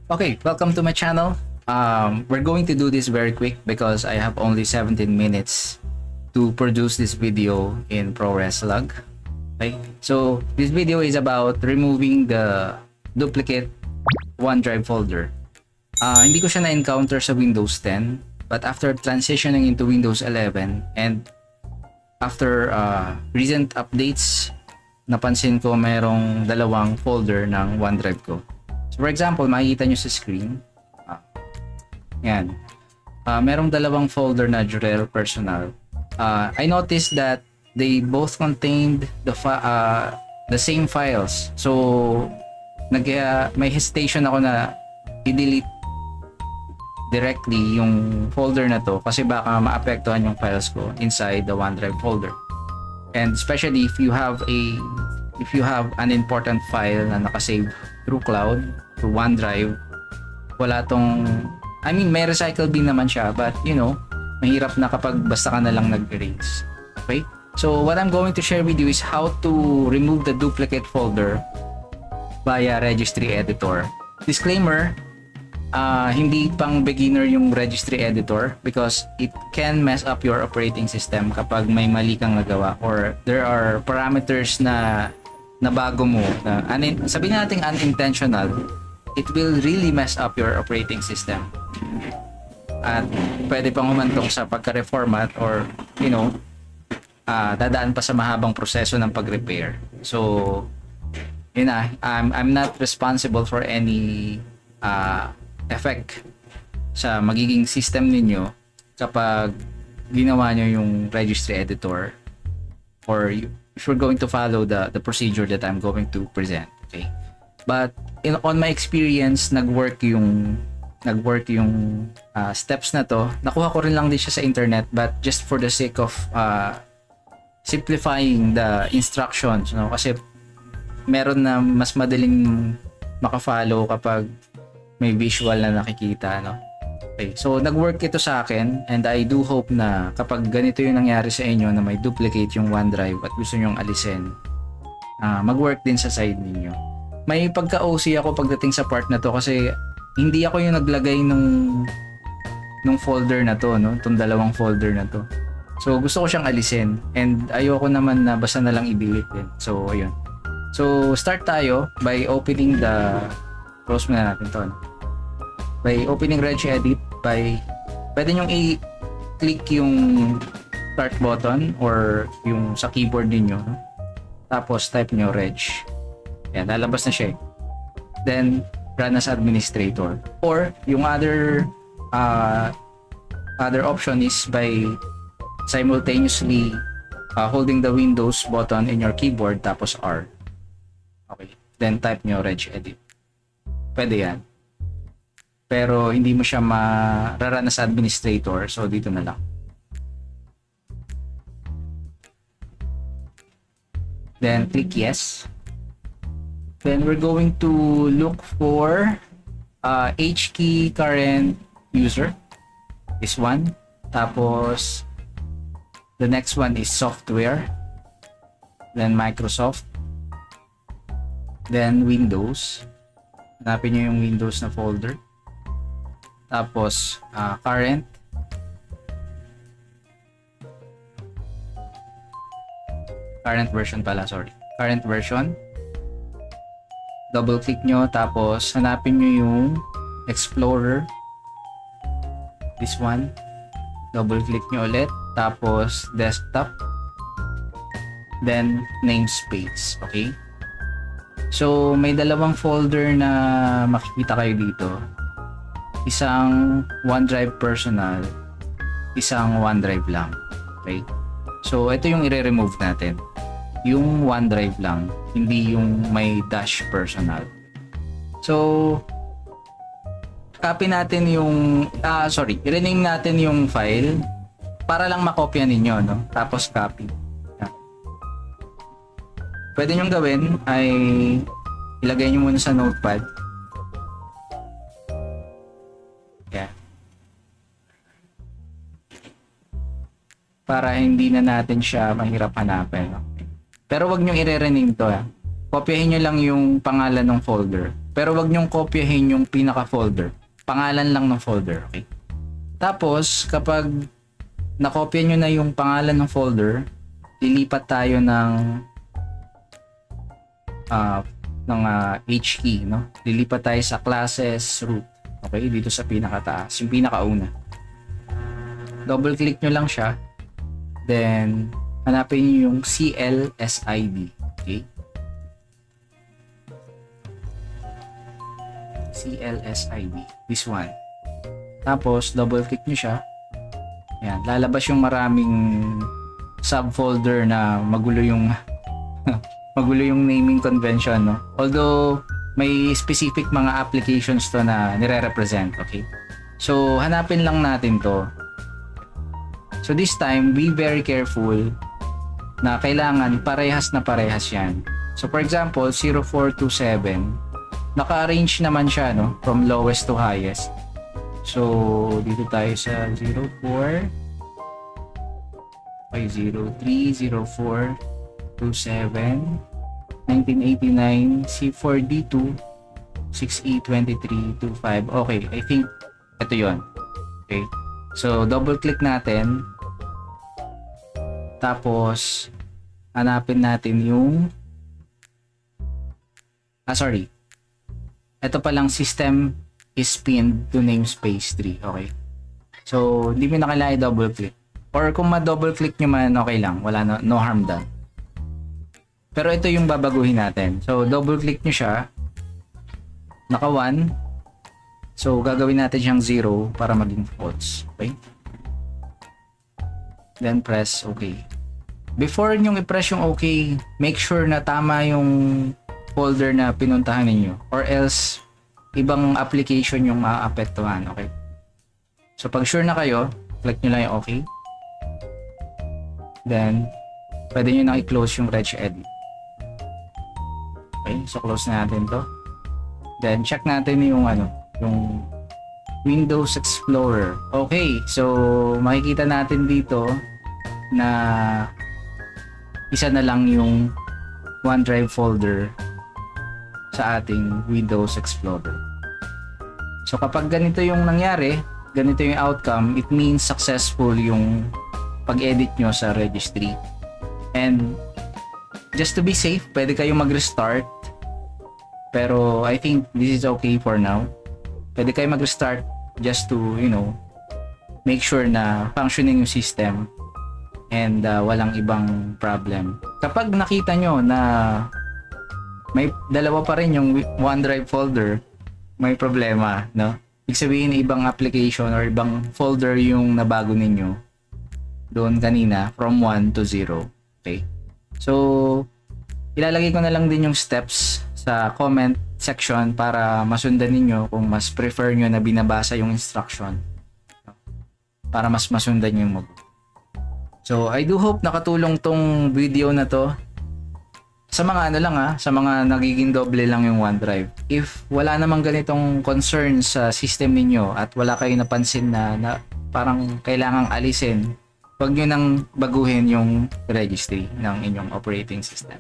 Okay, welcome to my channel. We're going to do this very quick because I have only 17 minutes to produce this video in ProResLog. Okay, so this video is about removing the duplicate OneDrive folder. Hindi ko siya na-encounter sa Windows 10, but after transitioning into Windows 11 and after recent updates, napansin ko mayroong dalawang folder ng OneDrive ko. So for example, makikita nyo sa screen, yan. Merong dalawang folder na Jurel Personal. I noticed that they both contained the same files. So may hesitation ako na i-delete directly yung folder na to kasi baka maapektuhan yung files ko inside the OneDrive folder. And especially if you have an important file na nakasave through cloud, through OneDrive, wala tong, I mean, may recycle bin naman siya, but you know, mahirap na kapag basta ka na lang nag-erase. Okay? So what I'm going to share with you is how to remove the duplicate folder via registry editor. Disclaimer, hindi pang beginner yung registry editor because it can mess up your operating system kapag may mali kang nagawa or there are parameters na bago mo na sabihin natin unintentional, it will really mess up your operating system at pwede pang humantong sa pagka-reformat or you know, dadaan pa sa mahabang proseso ng pag-repair. So yun na, I'm not responsible for any effect sa magiging system ninyo kapag ginawa nyo yung registry editor or if you're going to follow the procedure that I'm going to present. Okay, but on my experience, nag-work yung steps na to. Nakuha ko rin lang din siya sa internet, but just for the sake of simplifying the instructions, no? Kasi meron na mas madaling maka-follow kapag may visual na nakikita, no? Okay, so nag-work ito sa akin and I do hope na kapag ganito yung nangyari sa inyo na may duplicate yung OneDrive at gusto nyong alisin, mag-work din sa side ninyo. May pagka-OC ako pagdating sa part na to kasi hindi ako yung naglagay nung folder na to, no? Itong dalawang folder na to. So gusto ko siyang alisin and ayoko naman na basta na lang i-delete din. So ayun. So start tayo by opening close muna natin to, no? By opening regedit, pwede nyong i-click yung start button or yung sa keyboard niyo, no? Tapos type nyo reg. Yan, lalabas na siya. Then run as administrator. Or yung other option is by simultaneously holding the Windows button in your keyboard tapos R. Okay, then type nyo regedit. Pwede yan. Pero hindi mo siya mararun as administrator, so dito na lang. Then click yes. Then we're going to look for HKey current user. This one. Tapos the next one is software. Then Microsoft. Then Windows. Hanapin nyo yung Windows na folder. Tapos current version pala, sorry. Current version. Double click nyo tapos hanapin nyo yung Explorer. This one. Double click nyo ulit tapos desktop. Then namespace. Okay? So may dalawang folder na makikita kayo dito. Isang OneDrive Personal, isang OneDrive lang. Okay? So ito yung i-remove natin. Yung OneDrive lang, hindi yung may dash personal. So copy natin yung i-rename natin yung file para lang makopya ninyo, no? Tapos copy. Pwede nyong gawin ay ilagay nyo muna sa notepad. Yeah. Para hindi na natin siya mahirap hanapin. Okay. Pero wag nyo i-rename to. Kopyahin nyo lang yung pangalan ng folder. Pero wag nyong kopyahin yung pinaka-folder. Pangalan lang ng folder, okay? Tapos, kapag nakopya nyo na yung pangalan ng folder, lilipat tayo ng H key, no? Lilipat tayo sa classes root. Okay, dito sa pinakataas, yung pinakauna. Double click nyo lang siya. Then, hanapin nyo yung CLSID. Okay? CLSID. This one. Tapos, double click nyo siya. Ayan, lalabas yung maraming subfolder na magulo yung magulo yung naming convention, no? Although may specific mga applications to na nire-represent, okay? So hanapin lang natin to. So this time, be very careful na kailangan parehas na parehas yan. So for example, 0427, naka-arrange naman siya, no? From lowest to highest. So dito tayo sa 04, okay, 03, 04, 27, 1989, C4D2, 6E2325. Okay, I think ito yon. Okay, so double click natin, tapos hanapin natin yung ito palang system is pinned to namespace 3. Okay, so hindi mo na kailangan i-double click, or kung ma-double click nyo man, okay lang, wala, no harm done. Pero ito yung babaguhin natin. So double click nyo siya, naka 1, so gagawin natin siyang 0 para maging false. Okay, then press OK. Before nyo i-press yung OK, make sure na tama yung folder na pinuntahan ninyo, or else ibang application yung maapektuhan. Okay, so pag sure na kayo, click nyo lang yung OK, then pwede nyo nang i-close yung regedit. Okay, so close na natin to. Then check natin yung yung Windows Explorer. Okay, so makikita natin dito na isa na lang yung OneDrive folder sa ating Windows Explorer. So kapag ganito yung nangyari, ganito yung outcome, it means successful yung pag-edit nyo sa registry. And just to be safe, pwede kayo mag-restart. Pero I think this is okay for now. Pwede kayo mag-restart just to, make sure na functioning yung system and walang ibang problem. Kapag nakita nyo na may dalawa pa rin yung OneDrive folder, may problema, no? Ibig sabihin, ibang application or ibang folder yung nabago ninyo doon kanina from 1 to 0. Okay? So, ilalagay ko na lang din yung steps sa comment section para masundan ninyo kung mas prefer nyo na binabasa yung instruction para mas masundan nyo yung mabuti. So, I do hope nakatulong tong video na to sa mga sa mga nagiging doble lang yung OneDrive. If wala namang ganitong concern sa system ninyo at wala kayong napansin na parang kailangang alisin, huwag nyo nang baguhin yung registry ng inyong operating system.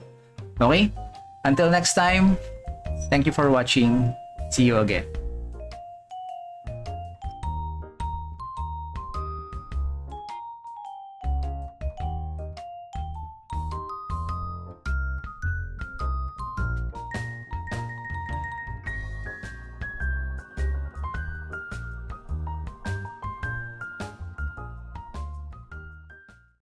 Okay? Until next time, thank you for watching. See you again.